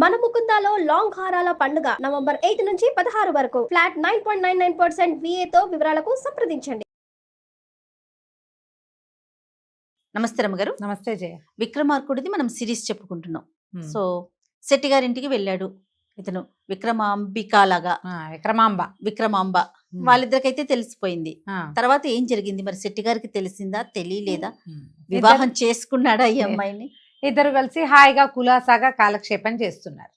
మన ముకుందాలో లాంగ్ హారాల పండుగ నవంబర్ 8 నుంచి 16 వరకు ఫ్లాట్ 9.99% VA తో వివరాలకు సంప్రదించండి. నమస్తే రమ్మగారు. నమస్తే జయ. విక్రమార్కుడిది మనం సిరీస్ చెప్పుకుంటున్నాం. సో శెట్టి గారింటికి వెళ్ళాడు ఇతను, విక్రమాంబికాలాగా విక్రమాంబ. వాళ్ళిద్దరికైతే తెలిసిపోయింది. తర్వాత ఏం జరిగింది మరి? శెట్టి గారికి తెలిసిందా, తెలియలేదా? వివాహం చేసుకున్నాడా ఈ అమ్మాయిని? ఇద్దరు కలిసి హాయిగా కులాసాగా కాలక్షేపం చేస్తున్నారు.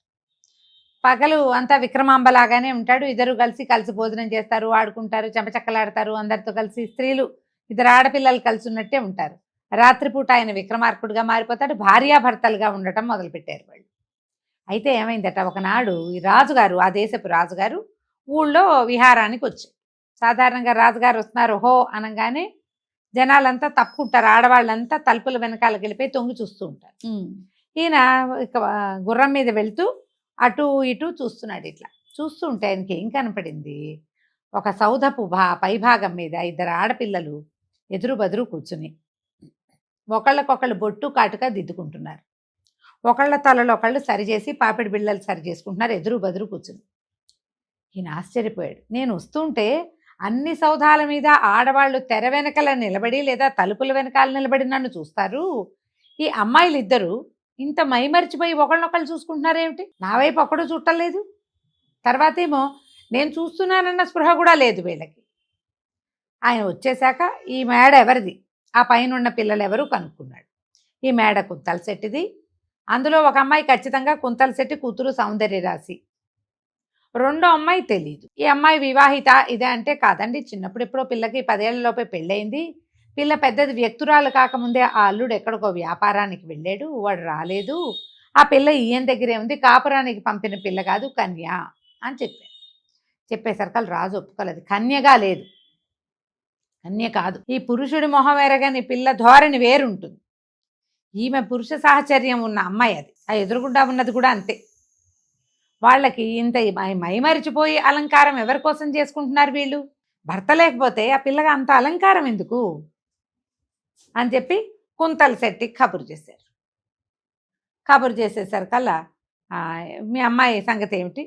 పగలు అంతా విక్రమాంబ లాగానే ఉంటాడు. ఇద్దరు కలిసి భోజనం చేస్తారు, ఆడుకుంటారు, చెంపచక్కలాడతారు. అందరితో కలిసి స్త్రీలు, ఇద్దరు ఆడపిల్లలు కలిసి ఉన్నట్టే ఉంటారు. రాత్రిపూట ఆయన విక్రమార్కుడిగా మారిపోతాడు. భార్యాభర్తలుగా ఉండటం మొదలుపెట్టారు వాళ్ళు. అయితే ఏమైందట, ఒకనాడు ఈ రాజుగారు, ఆ దేశపు రాజుగారు ఊళ్ళో విహారానికి వచ్చారు. సాధారణంగా రాజుగారు వస్తున్నారు హో అనగానే జనాలంతా తప్పుకుంటారు. ఆడవాళ్ళంతా తలుపుల వెనకాలకి వెళ్ళిపోయి తొంగి చూస్తూ ఉంటారు. ఈయన గుర్రం మీద వెళ్తూ అటు ఇటు చూస్తున్నాడు. ఇట్లా చూస్తూ ఉంటే ఆయనకి ఏం కనపడింది, ఒక సౌధపు పైభాగం మీద ఇద్దరు ఆడపిల్లలు ఎదురు బదురు కూర్చుని ఒకళ్ళకొకళ్ళు బొట్టు కాటుగా దిద్దుకుంటున్నారు. ఒకళ్ళ తలలో ఒకళ్ళు సరిచేసి పాపిడి బిళ్ళలు సరి చేసుకుంటున్నారు ఎదురు బదురు కూర్చుని. ఈయన ఆశ్చర్యపోయాడు. నేను వస్తుంటే అన్ని సౌధాల మీద ఆడవాళ్ళు తెర వెనకాల నిలబడి లేదా తలుపుల వెనకాల నిలబడి నన్ను చూస్తారు. ఈ అమ్మాయిలు ఇద్దరు ఇంత మైమరిచిపోయి ఒకళ్ళనొకళ్ళు చూసుకుంటున్నారేమిటి? నా వైపు ఒక్కడూ చూడలేదు. తర్వాత ఏమో నేను చూస్తున్నానన్న స్పృహ కూడా లేదు వీళ్ళకి. ఆయన వచ్చేశాక ఈ మేడ ఎవరిది, ఆ పైన ఉన్న పిల్లలు ఎవరు కనుక్కున్నాడు. ఈ మేడ కుంతల శెట్టిది. అందులో ఒక అమ్మాయి ఖచ్చితంగా కుంతల శెట్టి కూతురు సౌందర్యరాశి. రెండో అమ్మాయి తెలీదు. ఈ అమ్మాయి వివాహిత ఇదే అంటే కాదండి, చిన్నప్పుడు ఎప్పుడో పిల్లకి 10 ఏళ్లలోపే పెళ్ళయింది. పిల్ల పెద్దది వ్యక్తురాలు కాకముందే ఆ అల్లుడు ఎక్కడికో వ్యాపారానికి వెళ్ళాడు, వాడు రాలేదు. ఆ పిల్ల ఈయన దగ్గరే ఉంది, కాపురానికి పంపిన పిల్ల కాదు, కన్య అని చెప్పారు. చెప్పేసరికి రాజు ఒప్పుకోలేదు. కన్యగా లేదు, కన్య కాదు. ఈ పురుషుడి మొహం ఎరగని పిల్ల ధోరణి వేరుంటుంది. ఈమె పురుష సాహచర్యం ఉన్న అమ్మాయి అది. ఆ ఎదురుగుండా ఉన్నది కూడా అంతే. వాళ్ళకి ఇంత మైమరిచిపోయి అలంకారం ఎవరి కోసం చేసుకుంటున్నారు వీళ్ళు? భర్త లేకపోతే ఆ పిల్లగా అంత అలంకారం ఎందుకు అని చెప్పి కుంతల శెట్టి కబురు చేశారు. కబురు చేసేసరికల్లా మీ అమ్మాయి సంగతి ఏమిటి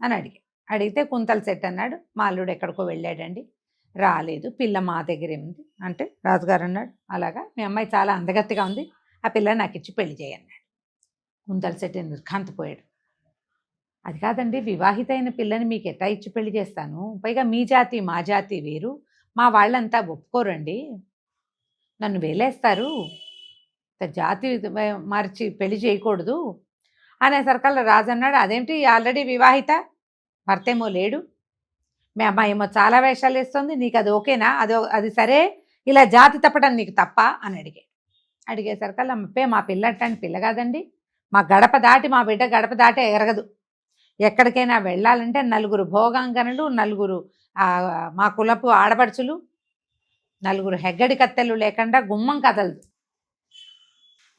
అని అడిగితే కుంతల శెట్టి అన్నాడు, మా అల్లుడు ఎక్కడికో వెళ్ళాడండి, రాలేదు, పిల్ల మా దగ్గరే ఉంది అంటే రాజుగారు అన్నాడు, అలాగా మీ అమ్మాయి చాలా అందగత్తిగా ఉంది, ఆ పిల్ల నాకు ఇచ్చి పెళ్లి చేయన్నాడు. కుంతల శెట్టి నిర్ఘాంతపోయాడు. అది కాదండి, వివాహిత అయిన పిల్లని మీకు ఎట్టా ఇచ్చి పెళ్లి చేస్తాను, పైగా మీ జాతి మా జాతి వేరు, మా వాళ్ళంతా ఒప్పుకోరండి, నన్ను వేలేస్తారు, జాతి మార్చి పెళ్లి చేయకూడదు అనేసరికల్లా రాజు అన్నాడు, అదేంటి అల్రెడీ వివాహిత, భర్తేమో లేడు, మీ అమ్మాయి ఏమో చాలా వేషాలు వేస్తుంది, నీకు అది ఓకేనా, అది సరే, ఇలా జాతి తప్పడం నీకు తప్ప అని అడిగేసరికల్లా మా పిల్ల అట్టండి పిల్ల కాదండి, మా గడప దాటి మా బిడ్డ గడప దాటే ఎరగదు, ఎక్కడికైనా వెళ్ళాలంటే 4 భోగాంగనలు, 4 మా కులపు ఆడపడుచులు, 4 హెగ్గడి కత్తెలు లేకుండా గుమ్మం కదలదు,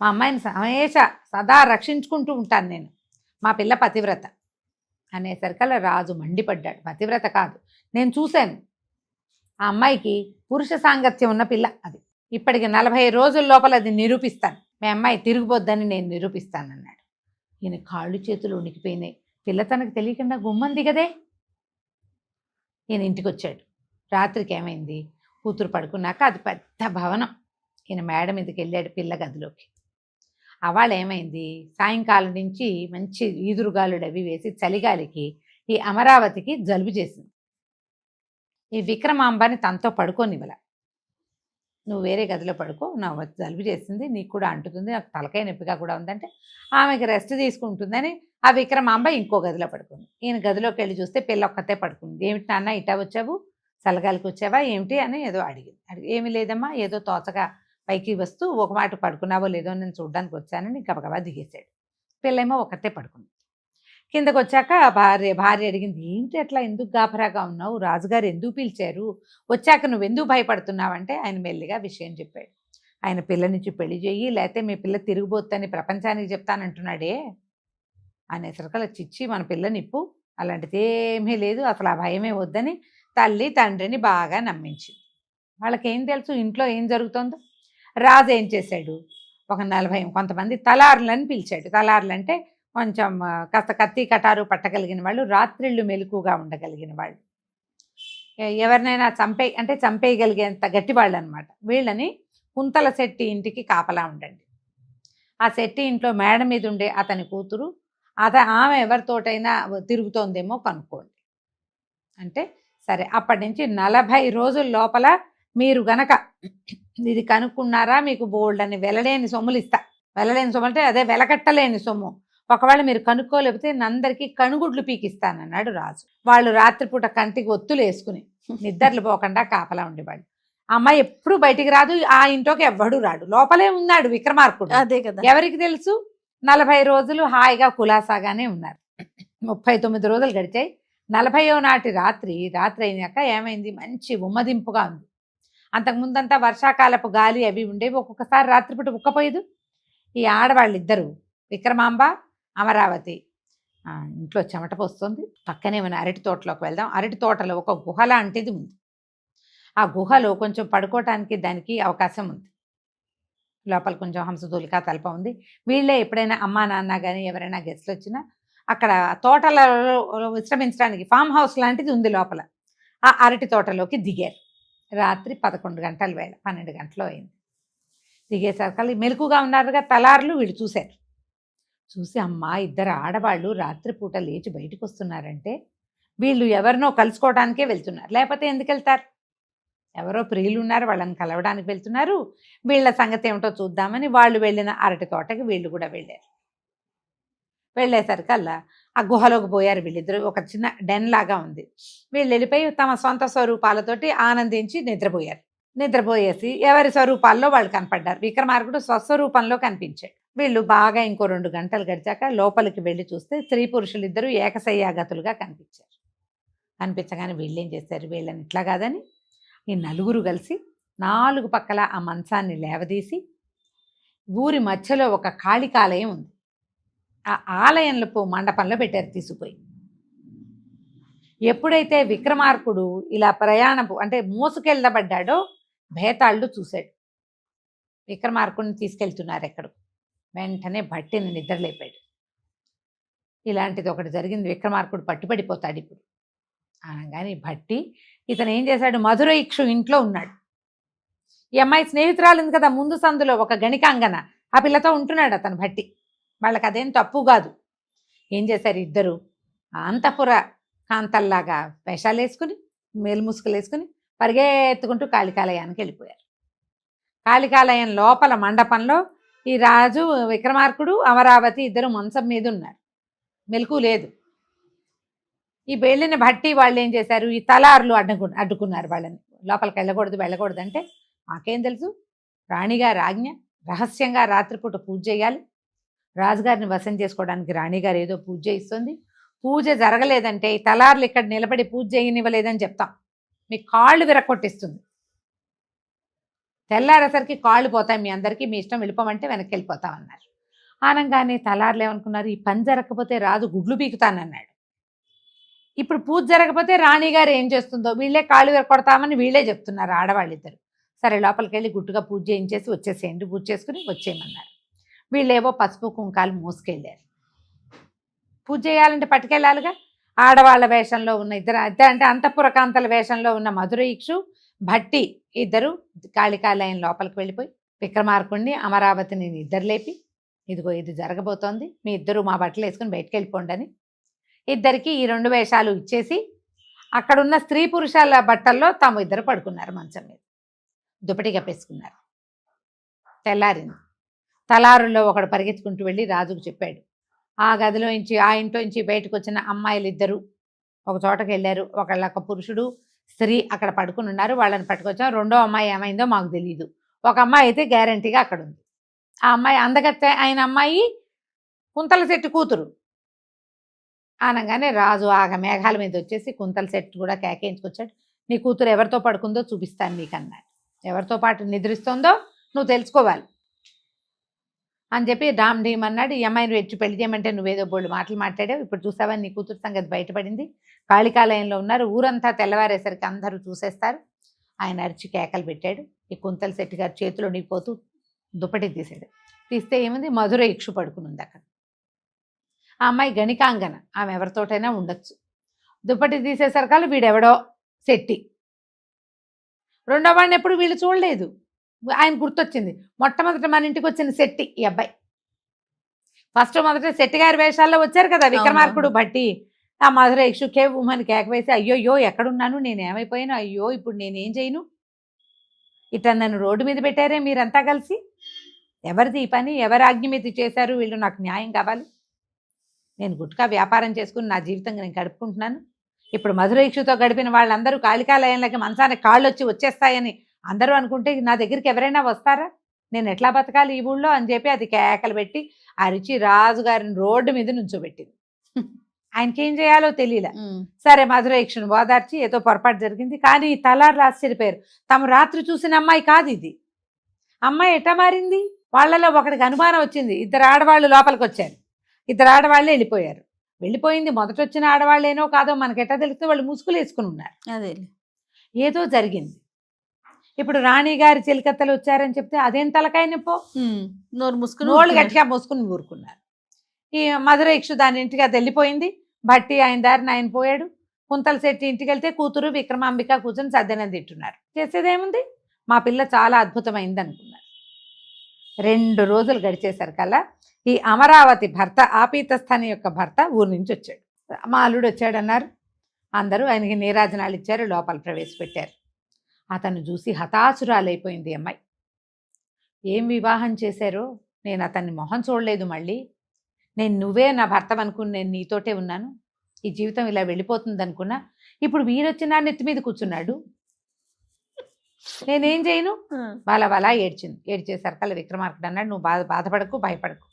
మా అమ్మాయిని హమేష సదా రక్షించుకుంటూ ఉంటాను నేను, మా పిల్ల పతివ్రత అనేసరికల్లా రాజు మండిపడ్డాడు. పతివ్రత కాదు, నేను చూశాను, ఆ అమ్మాయికి పురుష సాంగత్యం ఉన్న పిల్ల, అది ఇప్పటికి 40 రోజుల లోపల అది నిరూపిస్తాను, మీ అమ్మాయి తిరిగిపోద్దని నేను నిరూపిస్తానన్నాడు. ఈయన కాళ్ళు చేతులు ఉనికిపోయినాయి. పిల్ల తనకు తెలియకుండా గుమ్మం దిగదే. ఈయన ఇంటికి వచ్చాడు. రాత్రికి ఏమైంది, కూతురు పడుకున్నాక అది పెద్ద భవనం. ఈయన మేడ మీదకి వెళ్ళాడు పిల్ల గదిలోకి. అవాళ ఏమైంది, సాయంకాలం నుంచి మంచి ఈదురుగాలుడు అవి వేసి చలిగాలికి ఈ అమరావతికి జలుబు చేసింది. ఈ విక్రమాంబని తనతో పడుకోనివ్వల, నువ్వు వేరే గదిలో పడుకో, నా జలుబు చేసింది, నీకు కూడా అంటుతుంది, నాకు తలకాయ నొప్పిగా కూడా ఉందంటే ఆమెకి రెస్ట్ తీసుకుంటుందని ఆ విక్రమాంబ ఇంకో గదిలో పడుకుంది. ఈయన గదిలోకి వెళ్ళి చూస్తే పిల్ల ఒక్కతే పడుకుంది. ఏమిటి నాన్న ఇటా వచ్చావు, చల్లగాలికి వచ్చావా ఏమిటి అని ఏదో అడిగింది. ఏమీ లేదమ్మా, ఏదో తోచగా పైకి వస్తూ ఒక మాట పడుకున్నావో లేదో నేను చూడడానికి వచ్చానని గబగబా దిగేశాడు. పిల్లేమో ఒక్కతే పడుకుంది. కిందకు వచ్చాక భార్య అడిగింది, ఏంటి అట్లా ఎందుకు గాభరాగా ఉన్నావు, రాజుగారు ఎందుకు పిలిచారు, వచ్చాక నువ్వు ఎందుకు భయపడుతున్నావంటే ఆయన మెల్లిగా విషయం చెప్పాడు. ఆయన పిల్లనిచ్చి పెళ్లి చెయ్యి, లేకపోతే మీ పిల్ల తిరిగిపోతుందని ప్రపంచానికి చెప్తానంటున్నాడే అనేసరికల్లా చిచ్చి మన పిల్లనిప్పు, అలాంటిది ఏమీ లేదు, అసలు ఆ భయమే వద్దని తల్లి తండ్రిని బాగా నమ్మించింది. వాళ్ళకేం తెలుసు ఇంట్లో ఏం జరుగుతుందో. రాజు ఏం చేశాడు, ఒక 40 కొంతమంది తలార్లని పిలిచాడు. తలార్లు అంటే కొంచెం కాస్త కత్తి కటారు పట్టగలిగిన వాళ్ళు, రాత్రిళ్ళు మెలకుగా ఉండగలిగిన వాళ్ళు, ఎవరినైనా చంపేయగలిగేంత గట్టి వాళ్ళు అనమాట. వీళ్ళని కుంతల శెట్టి ఇంటికి కాపలా ఉండండి. ఆ శెట్టి ఇంట్లో మేడ మీద ఉండే అతని కూతురు, ఆమె ఎవరితోటైనా తిరుగుతోందేమో కనుక్కోండి అంటే సరే. అప్పటి నుంచి 40 రోజుల లోపల మీరు గనక ఇది కనుక్కున్నారా, మీకు బోల్డ్ అని వెలలేని సొమ్ములు ఇస్తా. వెలలేని సొమ్ము అంటే అదే వెలకట్టలేని సొమ్ము. ఒకవేళ మీరు కనుక్కోలేకపోతే నందరికి కనుగుడ్లు పీకిస్తానన్నాడు రాజు. వాళ్ళు రాత్రిపూట కంటికి ఒత్తులు వేసుకుని నిద్రలు పోకుండా కాపలా ఉండేవాళ్ళు. అమ్మాయి ఎప్పుడు బయటికి రాదు, ఆ ఇంట్లోకి ఎవ్వడు రాడు, లోపలే ఉన్నాడు విక్రమార్కుడు. అదే కదా, ఎవరికి తెలుసు? 40 రోజులు హాయిగా కులాసాగానే ఉన్నారు. 39 రోజులు గడిచాయి. 40వ నాటి రాత్రి అయినాక ఏమైంది, మంచి ఉమ్మదింపుగా ఉంది. అంతకుముందంతా వర్షాకాలపు గాలి అవి ఉండేవి, ఒక్కొక్కసారి రాత్రిపూట ఉక్కపోయేదు. ఈ ఆడవాళ్ళిద్దరూ విక్రమాంబ, అమరావతి ఇంట్లో చెమట పోస్తుంది. పక్కనే ఉన్న అరటి తోటలోకి వెళ్దాం. అరటి తోటలో ఒక గుహ లాంటిది ఉంది. ఆ గుహలో కొంచెం పడుకోవటానికి దానికి అవకాశం ఉంది. లోపల కొంచెం హంసతూలిక తలప ఉంది. వీళ్ళే ఎప్పుడైనా అమ్మా నాన్న కానీ ఎవరైనా గెస్ట్లు వచ్చినా అక్కడ తోటలలో విశ్రమించడానికి ఫామ్ హౌస్ లాంటిది ఉంది లోపల. ఆ అరటి తోటలోకి దిగారు. రాత్రి 11 గంటల వేళ, 12 గంటలు అయింది. దిగేసరికి మెలకుగా ఉన్నారుగా తలార్లు. వీళ్ళు చూశారు. చూసి అమ్మా, ఇద్దరు ఆడవాళ్ళు రాత్రిపూట లేచి బయటకు వస్తున్నారంటే వీళ్ళు ఎవరినో కలుసుకోవడానికే వెళ్తున్నారు, లేకపోతే ఎందుకు వెళ్తారు? ఎవరో ప్రియులు ఉన్నారు, వాళ్ళని కలవడానికి వెళ్తున్నారు. వీళ్ళ సంగతి ఏమిటో చూద్దామని వాళ్ళు వెళ్ళిన అరటి తోటకి వీళ్ళు కూడా వెళ్ళారు. వెళ్ళేసరికల్లా ఆ గుహలోకి పోయారు వీళ్ళిద్దరు. ఒక చిన్న డెన్ లాగా ఉంది. వీళ్ళు వెళ్ళిపోయి తమ సొంత స్వరూపాలతోటి ఆనందించి నిద్రపోయారు. నిద్రపోయేసి ఎవరి స్వరూపాల్లో వాళ్ళు కనపడ్డారు. విక్రమార్కుడు స్వస్వరూపంలో కనిపించాడు. వీళ్ళు బాగా ఇంకో 2 గంటలు గడిచాక లోపలికి వెళ్ళి చూస్తే స్త్రీ పురుషులు ఇద్దరు ఏకశయ్యాగతులుగా కనిపించారు. కనిపించగానే వీళ్ళేం చేశారు, వీళ్ళని ఇట్లా కాదని ఈ నలుగురు కలిసి 4 పక్కల ఆ మంచాన్ని లేవదీసి ఊరి మధ్యలో ఒక కాళికాలయం ఉంది. ఆ ఆలయంలో మండపంలో పెట్టారు తీసుకుపోయి. ఎప్పుడైతే విక్రమార్కుడు ఇలా ప్రయాణపు అంటే మోసుకెళ్ళబడ్డాడో భేతాళ్ళు చూశాడు. విక్రమార్కుడిని తీసుకెళ్తున్నారు ఎక్కడు. వెంటనే భట్టిని నిద్రలేపాడు. ఇలాంటిది ఒకటి జరిగింది, విక్రమార్కుడు పట్టుబడిపోతాడు ఇప్పుడు అనగానే భట్టి ఇతను ఏం చేశాడు, మధురైక్షు ఇంట్లో ఉన్నాడు. ఈ అమ్మాయి స్నేహితురాలు ఉంది కదా ముందు సందులో, ఒక గణికాంగన, ఆ పిల్లతో ఉంటున్నాడు అతను భట్టి. వాళ్ళకి అదేం తప్పు కాదు. ఏం చేశారు, ఇద్దరు అంతఃపుర కాంతల్లాగా వేషాలు వేసుకుని మేలుముసుకలు వేసుకుని పరిగెత్తుకుంటూ కాళికాలయానికి వెళ్ళిపోయారు. కాళికాలయం లోపల మండపంలో ఈ రాజు, విక్రమార్కుడు, అమరావతి ఇద్దరు మంచం మీద ఉన్నారు. మెలకు లేదు. ఈ వెళ్ళిన భట్టి వాళ్ళు ఏం చేశారు, ఈ తలార్లు అడ్డుకున్నారు వాళ్ళని. లోపలికి వెళ్ళకూడదు అంటే మాకేం తెలుసు, రాణిగారి ఆజ్ఞ, రహస్యంగా రాత్రిపూట పూజ చేయాలి, రాజుగారిని వశం చేసుకోవడానికి రాణిగారు ఏదో పూజ చేయిస్తుంది, పూజ జరగలేదంటే ఈ తలార్లు ఇక్కడ నిలబడి పూజ చేయనివ్వలేదని చెప్తాం, మీ కాళ్ళు విరక్కొట్టిస్తుంది, తెల్లారేసరికి కాళ్ళు పోతాయి మీ అందరికీ, మీ ఇష్టం వెళ్ళిపోమంటే వెనక్కి వెళ్ళిపోతామన్నారు. అనగానే తలార్లు ఏమనుకున్నారు, ఈ పని జరగకపోతే రాజు గుడ్లు పీకుతానన్నాడు. ఇప్పుడు పూజ జరగకపోతే రాణిగారు ఏం చేస్తుందో, వీళ్ళే కాళ్ళు విరకొడతామని వీళ్ళే చెప్తున్నారు ఆడవాళ్ళిద్దరు. సరే లోపలికి వెళ్ళి గుట్టుగా పూజ చేయించేసి వచ్చేసేయండి, పూజ చేసుకుని వచ్చేయమన్నారు. వీళ్ళేవో పసుపు కుంకాలు మోసుకెళ్ళారు. పూజ చేయాలంటే పట్టుకెళ్ళాలిగా. ఆడవాళ్ళ వేషంలో ఉన్న ఇద్దరు అంటే అంతఃపుర కాంతల వేషంలో ఉన్న మధురైక్షు, భట్టి ఇద్దరు కాళికాలయం లోపలికి వెళ్ళిపోయి విక్రమార్కుడిని, అమరావతిని నిద్రలేపి ఇదిగో ఇది జరగబోతోంది, మీ ఇద్దరు మా బట్టలు వేసుకుని బయటకు వెళ్ళిపోండి అని ఇద్దరికి ఈ 2 వేషాలు ఇచ్చేసి అక్కడున్న స్త్రీ పురుషాల బట్టల్లో తాము ఇద్దరు పడుకున్నారు. మంచం మీద దుప్పటి కప్పేసుకున్నారు. తెల్లారింది. తలారుల్లో ఒకడు పరిగెత్తుకుంటూ వెళ్ళి రాజుకు చెప్పాడు. ఆ గదిలోంచి, ఆ ఇంట్లోంచి బయటకు వచ్చిన అమ్మాయిలు ఇద్దరు ఒక చోటకి వెళ్ళారు. ఒక పురుషుడు, స్త్రీ అక్కడ పడుకుని ఉన్నారు. వాళ్ళని పట్టుకొచ్చాం. 2వ అమ్మాయి ఏమైందో మాకు తెలియదు. ఒక అమ్మాయి అయితే గ్యారంటీగా అక్కడ ఉంది. ఆ అమ్మాయి అందగత్తె అయిన అమ్మాయి కుంతల శెట్టి కూతురు అనగానే రాజు ఆగ మేఘాల మీద వచ్చేసి కుంతల శెట్టి కూడా కేకేయించుకొచ్చాడు. నీ కూతురు ఎవరితో పడుకుందో చూపిస్తాను నీకు అన్నాడు. ఎవరితో పాటు నిద్రిస్తుందో నువ్వు తెలుసుకోవాలి అని చెప్పి డామ్ డీమ్ అన్నాడు. ఈ అమ్మాయిని వచ్చి పెళ్లి చేయమంటే నువ్వేదో బోల్డ్ మాటలు మాట్లాడావు, ఇప్పుడు చూసావా నీ కూతురు సంగతి బయటపడింది, కాళికాలయంలో ఉన్నారు, ఊరంతా తెల్లవారేసరికి అందరూ చూసేస్తారు. ఆయన అరిచి కేకలు పెట్టాడు. ఈ కుంతల శెట్టి గారు చేతిలో నిండిపోతూ దుప్పటి తీసాడు. తీస్తే ఏముంది, మధురైక్షు పడుకుని ఉంది అక్కడ. ఆ అమ్మాయి గణికాంగన, ఆమె ఎవరితోటైనా ఉండొచ్చు. దుప్పటి తీసేసరికల్లా వీడెవడో శెట్టి. రెండో వాడిని ఎప్పుడు వీళ్ళు చూడలేదు. ఆయన గుర్తొచ్చింది, మొట్టమొదట మన ఇంటికి వచ్చిన శెట్టి ఈ అబ్బాయి. ఫస్ట్ మొదట శెట్టి గారి వేషాల్లో వచ్చారు కదా విక్రమార్కుడు భట్టి. ఆ మధురేక్షు కేవ్వుమని కేక వేసి, అయ్యోయ్యో ఎక్కడున్నాను, నేనేమైపోయాను, అయ్యో ఇప్పుడు నేనేం చేయను, ఇట్లా నన్ను రోడ్డు మీద పెట్టారే మీరంతా కలిసి, ఎవరిది ఈ పని, ఎవరి ఆజ్ఞ మీద చేశారు, వీళ్ళు నాకు న్యాయం కావాలి, నేను గుట్కా వ్యాపారం చేసుకుని నా జీవితంగా నేను గడుపుకుంటున్నాను, ఇప్పుడు మధురేక్షుతో గడిపిన వాళ్ళందరూ కాళికాలయంలోకి మంచానికి కాళ్ళు వచ్చేస్తాయని అందరూ అనుకుంటే నా దగ్గరికి ఎవరైనా వస్తారా, నేను ఎట్లా బతకాలి ఈ ఊళ్ళో అని చెప్పి అది కేకలు పెట్టి అరిచి రాజుగారిని రోడ్డు మీద నుంచోబెట్టింది. ఆయనకేం చేయాలో తెలియలే. సరే మధురేక్షను ఓదార్చి ఏదో పొరపాటు జరిగింది, కానీ తలార్లు ఆశ్చర్యపోయారు, తమ రాత్రి చూసిన అమ్మాయి కాదు ఇది. అమ్మాయి ఎట్లా మారింది, వాళ్ళలో ఒకడికి అనుమానం వచ్చింది, ఇద్దరు ఆడవాళ్ళు లోపలికి వచ్చారు, ఇద్దరు ఆడవాళ్ళే వెళ్ళిపోయారు. వెళ్ళిపోయింది మొదట వచ్చిన ఆడవాళ్ళేనో కాదో మనకెట్టా తెలిస్తే వాళ్ళు ముసుగులు వేసుకుని ఉన్నారు. అదే ఏదో జరిగింది. ఇప్పుడు రాణి గారి చిలికత్తలు వచ్చారని చెప్తే అదేం తలకాయ నొప్పో, నోరు మూసుకుని నోళ్ళు గట్టిగా మూసుకుని ఊరుకున్నారు. ఈ మధురేక్షు దాని ఇంటికి అది వెళ్ళిపోయింది, భట్టి ఆయన దారిని ఆయన పోయాడు. కుంతల శెట్టి ఇంటికి వెళ్తే కూతురు విక్రమాంబిక కూర్చొని సద్దనం తింటున్నారు. చేసేదేముంది, మా పిల్ల చాలా అద్భుతమైంది అనుకున్నారు. 2 రోజులు గడిచేసరికల్లా ఈ అమరావతి భర్త, ఆపీతస్థాని యొక్క భర్త ఊరి నుంచి వచ్చాడు. మా అల్లుడు వచ్చాడన్నారు. అందరూ ఆయనకి నీరాజనాలు ఇచ్చారు, లోపల ప్రవేశపెట్టారు. అతను చూసి హతాశురాలైపోయింది అమ్మాయి. ఏం వివాహం చేశారో, నేను అతన్ని మొహం చూడలేదు, మళ్ళీ నేను నువ్వే నా భర్త అనుకుని నేను నీతోటే ఉన్నాను, ఈ జీవితం ఇలా వెళ్ళిపోతుంది అనుకున్నా, ఇప్పుడు వీరొచ్చి నా నెత్తి మీద కూర్చున్నాడు, నేనేం చేయను, వాళ్ళ ఏడ్చింది. ఏడ్చేసరికల్లా విక్రమార్కుడు అన్నాడు, నువ్వు బాధపడకు, భయపడకు,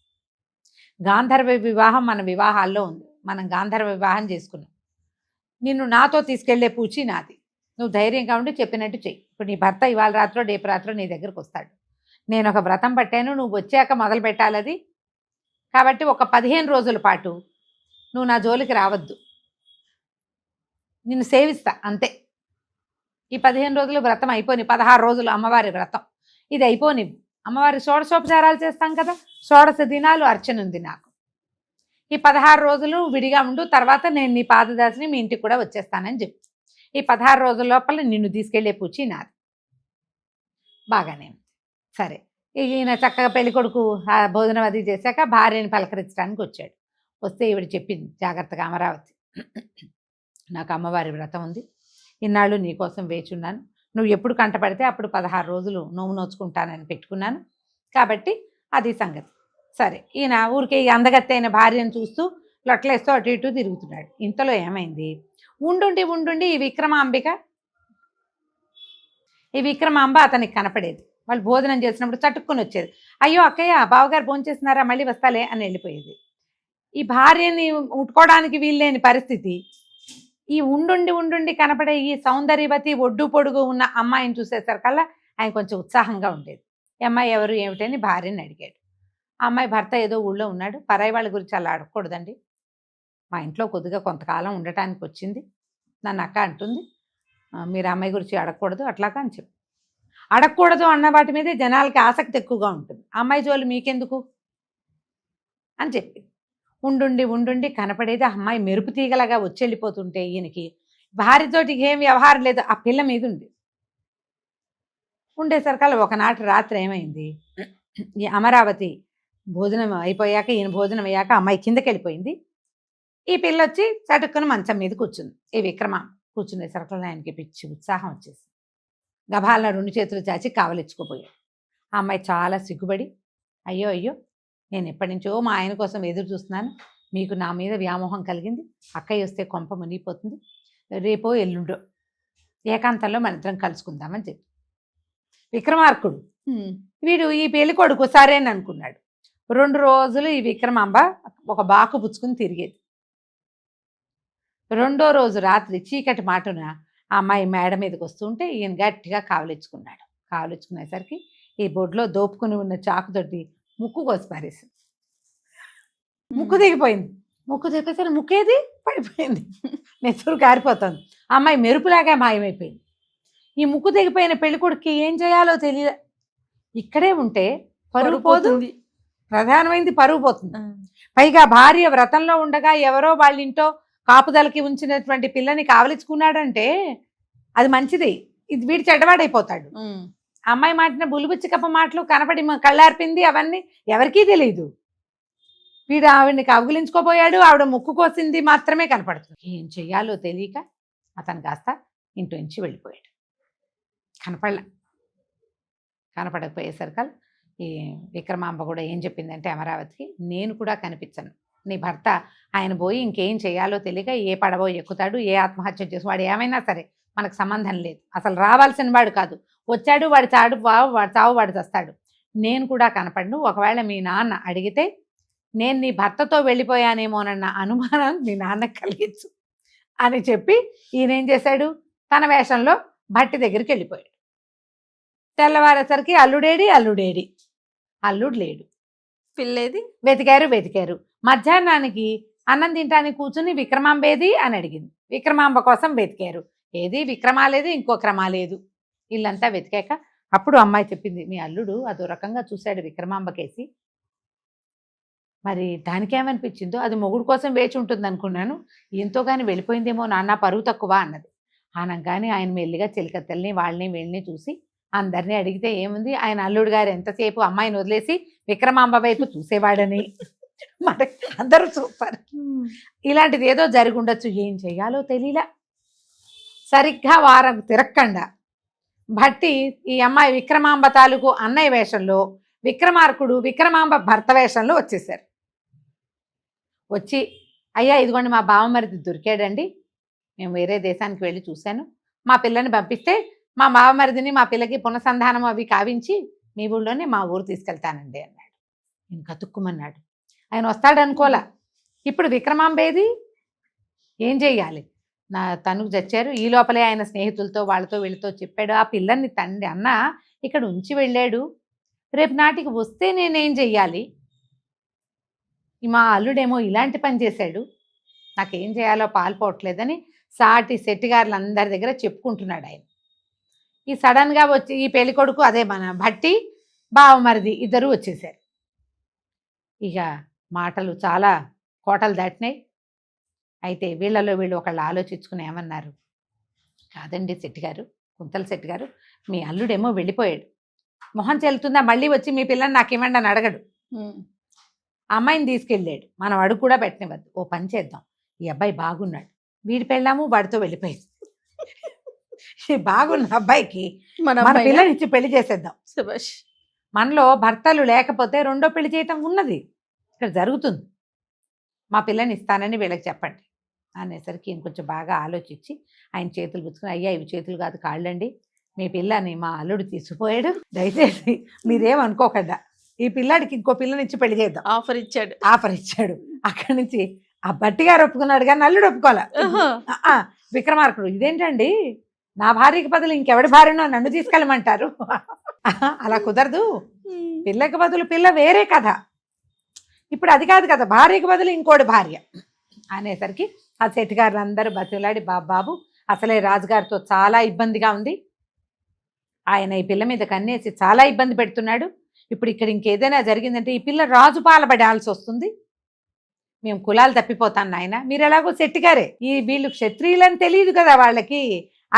గాంధర్వ వివాహం మన వివాహాల్లో ఉంది, మనం గాంధర్వ వివాహం చేసుకున్నాం, నిన్ను నాతో తీసుకెళ్లే పూచి నాది, నువ్వు ధైర్యంగా ఉండి చెప్పినట్టు చెయ్యి. ఇప్పుడు నీ భర్త ఇవాళ రాత్రో రేపు రాత్రో నీ దగ్గరకు వస్తాడు, నేను ఒక వ్రతం పట్టాను, నువ్వు వచ్చాక మొదలు పెట్టాలి అది, కాబట్టి ఒక 15 రోజుల పాటు నువ్వు నా జోలికి రావద్దు, నిన్ను సేవిస్తా అంతే. ఈ 15 రోజులు వ్రతం అయిపోని, 16 రోజులు అమ్మవారి వ్రతం, ఇది అయిపోని, అమ్మవారి షోడశోపచారాలు చేస్తాం కదా, షోడశ దినాలు అర్చన ఉంది నాకు, ఈ 16 రోజులు విడిగా ఉండు, తర్వాత నేను నీ పాదదాసిని మీ ఇంటికి కూడా వచ్చేస్తానని చెప్పి, ఈ 16 రోజుల లోపల నిన్ను తీసుకెళ్లే పూచి నాది. బాగానే ఉంది. సరే, ఈయన చక్కగా పెళ్లి కొడుకు భోజనం అది చేశాక భార్యని పలకరించడానికి వచ్చాడు. వస్తే ఈవిడ చెప్పింది జాగ్రత్తగా, అమరావతి నాకు అమ్మవారి వ్రతం ఉంది, ఇన్నాళ్ళు నీకోసం వేచున్నాను, నువ్వు ఎప్పుడు కంటపడితే అప్పుడు 16 రోజులు నోము నోచుకుంటానని పెట్టుకున్నాను, కాబట్టి అది సంగతి. సరే, ఈయన ఊరికే ఈ అందగత్తె అయిన భార్యను చూస్తూ లొట్లేస్తూ అటు ఇటు తిరుగుతున్నాడు. ఇంతలో ఏమైంది, ఉండుండి ఈ విక్రమాంబ అతనికి కనపడేది. వాళ్ళు భోజనం చేసినప్పుడు చటుక్కుని వచ్చేది, అయ్యో అక్కయ్య బావగారు భోంచేస్తున్నారా, మళ్ళీ వస్తాలే అని వెళ్ళిపోయేది. ఈ భార్యని ముట్టుకోవడానికి వీల్లేని పరిస్థితి, ఈ ఉండుండి కనపడే ఈ సౌందర్యవతి ఒడ్డు పొడుగు ఉన్న అమ్మాయిని చూసేసరికల్లా ఆయన కొంచెం ఉత్సాహంగా ఉండేది. ఈ అమ్మాయి ఎవరు ఏమిటని భార్యని అడిగాడు. ఆ అమ్మాయి భర్త ఏదో ఊళ్ళో ఉన్నాడు, పరాయి వాళ్ళ గురించి అలా అడగకూడదండి, మా ఇంట్లో కొద్దిగా కొంతకాలం ఉండటానికి వచ్చింది, నన్ను అక్క అంటుంది, మీరు అమ్మాయి గురించి అడగకూడదు అట్లాగా అని చెప్పి, అడగకూడదు అన్న వాటి మీదే జనాలకి ఆసక్తి ఎక్కువగా ఉంటుంది, అమ్మాయి జోలు మీకెందుకు అని చెప్పి ఉండుండి కనపడేది ఆ అమ్మాయి మెరుపు తీగలాగా వచ్చి వెళ్ళిపోతుంటే ఈయనకి భార్యతోటి ఏం వ్యవహారం లేదు, ఆ పిల్ల మీద ఉండేసరికల్లా ఒకనాటి రాత్రి ఏమైంది, ఈ అమరావతి భోజనం అయిపోయాక, ఈయన భోజనం అయ్యాక అమ్మాయి కిందకి వెళ్ళిపోయింది, ఈ పిల్ల వచ్చి చటుక్కుని మంచం మీద కూర్చుంది. ఈ విక్రమ కూర్చునేసరికల్లా ఆయనకి పిచ్చి ఉత్సాహం వచ్చేసి గభాలను 2 చేతులు చాచి కావలిచ్చుకోపోయాడు. ఆ అమ్మాయి చాలా సిగ్గుపడి, అయ్యో నేను ఎప్పటి నుంచో మా ఆయన కోసం ఎదురు చూస్తున్నాను, మీకు నా మీద వ్యామోహం కలిగింది, అక్కయ్య వస్తే కొంప మునిగిపోతుంది, రేపో ఎల్లుండో ఏకాంతంలో మన ఇద్దరం కలుసుకుందామని చెప్పి విక్రమార్కుడు వీడు ఈ పెళ్లి కొడుకు సరేని అనుకున్నాడు. 2 రోజులు ఈ విక్రమాంబ ఒక బాకు పుచ్చుకుని తిరిగేది. 2వ రోజు రాత్రి చీకటి మాటున ఆ అమ్మాయి మేడ మీదకి వస్తుంటే ఈయన గట్టిగా కావలిచ్చుకున్నాడు. కావలిచ్చుకునేసరికి ఈ బొడ్లో దోపుకుని ఉన్న చాకుతోటి ముక్కు కోసి పారేసింది. ముక్కు దిగిపోయింది. ముక్కు దిగిపోతే ముక్కేది పడిపోయింది, నెత్తురు కారిపోతుంది. ఆ అమ్మాయి మెరుపులాగా మాయమైపోయింది. ఈ ముక్కు దిగిపోయిన పెళ్లి కొడుక్కి ఏం చేయాలో తెలియదు. ఇక్కడే ఉంటే పరుగు పోతుంది, ప్రధానమైంది పరువు పోతుంది. పైగా భార్య వ్రతంలో ఉండగా ఎవరో వాళ్ళ ఇంట్లో కాపుదలకి ఉంచినటువంటి పిల్లని కావలించుకున్నాడంటే అది మంచిది. ఇది వీడి చెడ్డవాడైపోతాడు. అమ్మాయి మాటిన బుల్లిబుచ్చి కప్ప మాటలు కనపడి కళ్ళార్పింది అవన్నీ ఎవరికీ తెలియదు. వీడు ఆవిడ్ని కౌగిలించుకోపోయాడు, ఆవిడ ముక్కు కోసింది మాత్రమే కనపడుతుంది. ఏం చెయ్యాలో తెలియక అతను కాస్త ఇంటి నుంచి వెళ్ళిపోయాడు. కనపడకపోయేసరికి ఈ విక్రమాంబ కూడా ఏం చెప్పిందంటే అమరావతికి, నేను కూడా కనిపించను, నీ భర్త ఆయన పోయి ఇంకేం చేయాలో తెలియక ఏ పడవో ఎక్కుతాడు, ఏ ఆత్మహత్య చేసి వాడు ఏమైనా సరే మనకు సంబంధం లేదు, అసలు రావాల్సిన వాడు కాదు, వచ్చాడు వాడి చావు వాడు చస్తాడు, నేను కూడా కనపడను. ఒకవేళ మీ నాన్న అడిగితే నేను నీ భర్తతో వెళ్ళిపోయానేమోనన్న అనుమానం మీ నాన్నకు కలిగించు అని చెప్పి ఈయనేం చేశాడు, తన వేషంలో భట్టి దగ్గరికి వెళ్ళిపోయాడు. తెల్లవారేసరికి అల్లుడు లేడు. పిల్లేది వెతికారు. మధ్యాహ్నానికి అన్నం తింటానికి కూర్చుని విక్రమాంబేది అని అడిగింది. విక్రమాంబ కోసం వెతికారు. ఏది విక్రమాలేదు, ఇంకో క్రమాలేదు. ఇల్లంతా వెతికాక అప్పుడు అమ్మాయి చెప్పింది, మీ అల్లుడు అదో రకంగా చూశాడు విక్రమాంబకేసి, మరి దానికేమనిపించిందో అది మొగుడు కోసం వేచి ఉంటుంది అనుకున్నాను, ఎంతో కానీ వెళ్ళిపోయిందేమో నాన్న, పరువు తక్కువ అన్నది. అనగానే ఆయన మెల్లిగా చిలకత్తెల్ని వాళ్ళని వీళ్ళని చూసి అందరినీ అడిగితే ఏముంది, ఆయన అల్లుడు గారు ఎంతసేపు అమ్మాయిని వదిలేసి విక్రమాంబ వైపు చూసేవాడని మరి అందరూ చూస్తారు. ఇలాంటిది ఏదో జరిగి ఉండొచ్చు, ఏం చెయ్యాలో తెలియలా. సరిగ్గా వారం తిరక్కండా భట్టి ఈ అమ్మాయి విక్రమాంబ తాలూకు అన్నయ్య వేషంలో, విక్రమార్కుడు విక్రమాంబ భర్త వేషంలో వచ్చేసారు. వచ్చి, అయ్యా ఇదిగోండి మా బావమరిది దొరికాడండి, మేము వేరే దేశానికి వెళ్ళి చూశాను, మా పిల్లని పంపిస్తే మా బావమరిదిని మా పిల్లకి పునఃసంధానం అవి కావించి మీ ఊళ్ళోనే మా ఊరు తీసుకెళ్తానండి అన్నాడు. నేను కతుక్కుమన్నాడు. ఆయన వస్తాడనుకోలా. ఇప్పుడు విక్రమాంబేది ఏం చెయ్యాలి, తనుకు చచ్చారు. ఈ లోపలే ఆయన స్నేహితులతో వాళ్ళతో వీళ్ళతో చెప్పాడు, ఆ పిల్లల్ని తండ్రి అన్న ఇక్కడ ఉంచి వెళ్ళాడు, రేపు నాటికి వస్తే నేనేం చెయ్యాలి, మా అల్లుడేమో ఇలాంటి పని చేశాడు, నాకేం చేయాలో పాల్పోవట్లేదని సాటి శెట్టిగారులందరి దగ్గర చెప్పుకుంటున్నాడు ఆయన. ఈ సడన్గా వచ్చి ఈ పెళ్లి కొడుకు, అదే మన భట్టి బావమరిది ఇద్దరు వచ్చేసారు. ఇక మాటలు చాలా కోటలు దాటినాయి. అయితే వీళ్ళలో వీళ్ళు ఒకళ్ళు ఆలోచించుకుని ఏమన్నారు, కాదండి శెట్టిగారు, కుంతల శెట్టిగారు, మీ అల్లుడేమో వెళ్ళిపోయాడు, మొహం చెల్లుతుందా మళ్ళీ వచ్చి మీ పిల్లని నాకేమండి అని అడగడు, అమ్మాయిని తీసుకెళ్ళాడు, మనం అడుగు కూడా పెట్టనివద్దు, ఓ పని చేద్దాం, ఈ అబ్బాయి బాగున్నాడు, వీడి పెళ్ళాము వాడితో వెళ్ళిపోయింది, ఈ బాగున్న అబ్బాయికి మన పిల్లని ఇచ్చి పెళ్లి చేసేద్దాం, మనలో భర్తలు లేకపోతే రెండో పెళ్లి చేయటం ఉన్నది ఇక్కడ జరుగుతుంది, మా పిల్లని ఇస్తానని వీళ్ళకి చెప్పండి అనేసరికి ఇంకొంచెం బాగా ఆలోచించి ఆయన చేతులు పుచ్చుకుని, అయ్యా ఇవి చేతులు కాదు కాళ్ళండి, మీ పిల్లని మా అల్లుడు తీసుకుపోయాడు, దయచేసి మీరేమనుకోకుండా ఈ పిల్లాడికి ఇంకో పిల్లని ఇచ్చి పెళ్లి చేద్దాం, ఆఫర్ ఇచ్చాడు. అక్కడి నుంచి ఆ భట్టి గారు ఒప్పుకున్నాడు కానీ అల్లుడు ఒప్పుకోలే. విక్రమార్కుడు, ఇదేంటండి నా భార్యకి బదులు ఇంకెవడి భార్యనో నన్ను తీసుకెళ్ళమంటారు, అలా కుదరదు, పిల్లకి బదులు పిల్ల వేరే కథ, ఇప్పుడు అది కాదు కదా, భార్యకి బదులు ఇంకోటి భార్య అనేసరికి ఆ శెట్టిగారులు అందరూ బతిలాడి, బాబు అసలే రాజుగారితో చాలా ఇబ్బందిగా ఉంది, ఆయన ఈ పిల్ల మీద కన్నేసి చాలా ఇబ్బంది పెడుతున్నాడు, ఇప్పుడు ఇక్కడ ఇంకేదైనా జరిగిందంటే ఈ పిల్ల రాజు పాలబడాల్సి వస్తుంది, మేము కులాలు తప్పిపోతాను నాయన, మీరు ఎలాగో శెట్టిగారే, ఈ వీళ్ళు క్షత్రియులని తెలియదు కదా వాళ్ళకి,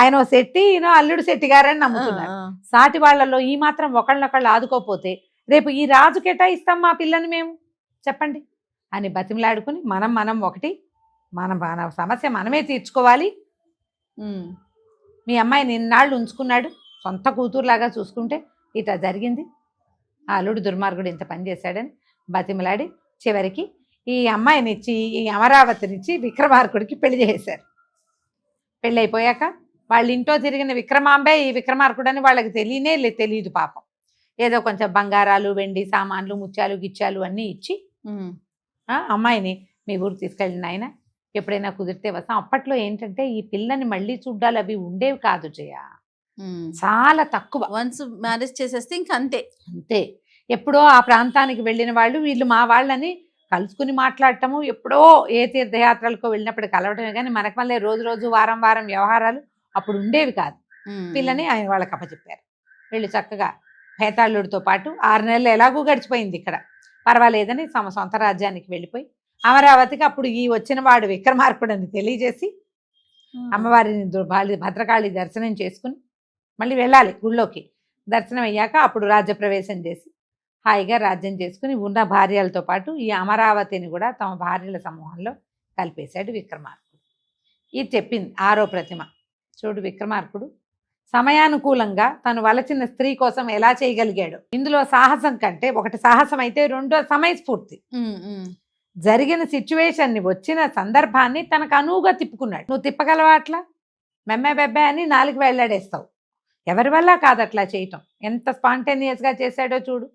ఆయన శెట్టి ఈయన అల్లుడు శెట్టిగారని నమ్ముతున్నారు, సాటి వాళ్ళలో ఈ మాత్రం ఒకళ్ళనొకళ్ళు ఆదుకోపోతే రేపు ఈ రాజు కేటాయిస్తాం మా పిల్లని మేము చెప్పండి అని బతిమలాడుకుని, మనం ఒకటి, మన సమస్య మనమే తీర్చుకోవాలి, మీ అమ్మాయి నిన్నాళ్ళు ఉంచుకున్నాడు సొంత కూతురులాగా చూసుకుంటే ఇట్లా జరిగింది, ఆ అల్లుడు దుర్మార్గుడు ఇంత పని చేశాడని బతిమలాడి చివరికి ఈ అమ్మాయినిచ్చి ఈ అమరావతినిచ్చి విక్రమార్కుడికి పెళ్లి చేశారు. పెళ్ళి అయిపోయాక వాళ్ళ ఇంట్లో తిరిగిన విక్రమాంబే ఈ విక్రమార్కుడని వాళ్ళకి తెలియదు పాపం, ఏదో కొంచెం బంగారాలు వెండి సామాన్లు ముత్యాలు గిచ్చాలు అన్నీ ఇచ్చి అమ్మాయిని మీ ఊరు తీసుకెళ్ళిన ఆయన ఎప్పుడైనా కుదిరితే వస్తాం. అప్పట్లో ఏంటంటే ఈ పిల్లని మళ్ళీ చూడ్డాలు అవి ఉండేవి కాదు జయ, చాలా తక్కువ, వన్స్ మ్యారేజ్ చేసేస్తే ఇంక అంతే. ఎప్పుడో ఆ ప్రాంతానికి వెళ్ళిన వాళ్ళు వీళ్ళు మా వాళ్ళని కలుసుకుని మాట్లాడటము, ఎప్పుడో ఏ తీర్థయాత్రలకు వెళ్ళినప్పుడు కలవటమే కానీ మనకు మళ్ళీ రోజు వారం వ్యవహారాలు అప్పుడు ఉండేవి కాదు. పిల్లని ఆయన వాళ్ళకి అప్పచెప్పారు. వీళ్ళు చక్కగా భేతాళుడితో పాటు 6 నెలలు ఎలాగూ గడిచిపోయింది ఇక్కడ. పర్వాలేదని తమ సొంత రాజ్యానికి వెళ్ళిపోయి అమరావతికి అప్పుడు ఈ వచ్చిన వాడు విక్రమార్కుడు అని తెలియజేసి అమ్మవారిని భద్రకాళి దర్శనం చేసుకుని మళ్ళీ వెళ్ళాలి గుళ్ళోకి. దర్శనం అయ్యాక అప్పుడు రాజ్యప్రవేశం చేసి హాయిగా రాజ్యం చేసుకుని ఉన్న భార్యలతో పాటు ఈ అమరావతిని కూడా తమ భార్యల సమూహంలో కలిపేశాడు విక్రమార్కుడు. ఇది చెప్పింది 6వ ప్రతిమ. చూడు విక్రమార్కుడు సమయానుకూలంగా తను వలచిన స్త్రీ కోసం ఎలా చేయగలిగాడు. ఇందులో సాహసం కంటే ఒకటి సాహసం అయితే రెండో సమయస్ఫూర్తి. జరిగిన సిచ్యువేషన్ని వచ్చిన సందర్భాన్ని తనకు అనువుగా తిప్పుకున్నాడు. నువ్వు తిప్పగలవా అట్లా? మెమ్మే బెబ్బే అని 4 వెళ్ళాడేస్తావు. ఎవరి వల్ల కాదు అట్లా చేయటం. ఎంత స్పాంటేనియస్గా చేశాడో చూడు.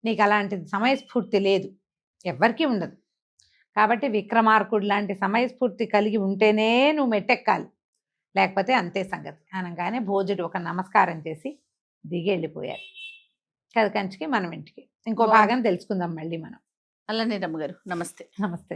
నీకు అలాంటి సమయస్ఫూర్తి లేదు, ఎవ్వరికీ ఉండదు. కాబట్టి విక్రమార్కుడు లాంటి సమయస్ఫూర్తి కలిగి ఉంటేనే నువ్వు మెట్టెక్కాలి, లేకపోతే అంతే సంగతి అనగానే భోజుడు ఒక నమస్కారం చేసి దిగి వెళ్ళిపోయారు. కంచికి మనం ఇంటికి. ఇంకో భాగం తెలుసుకుందాం మళ్ళీ మనం. అలానే రమ్మగారు. నమస్తే. నమస్తే.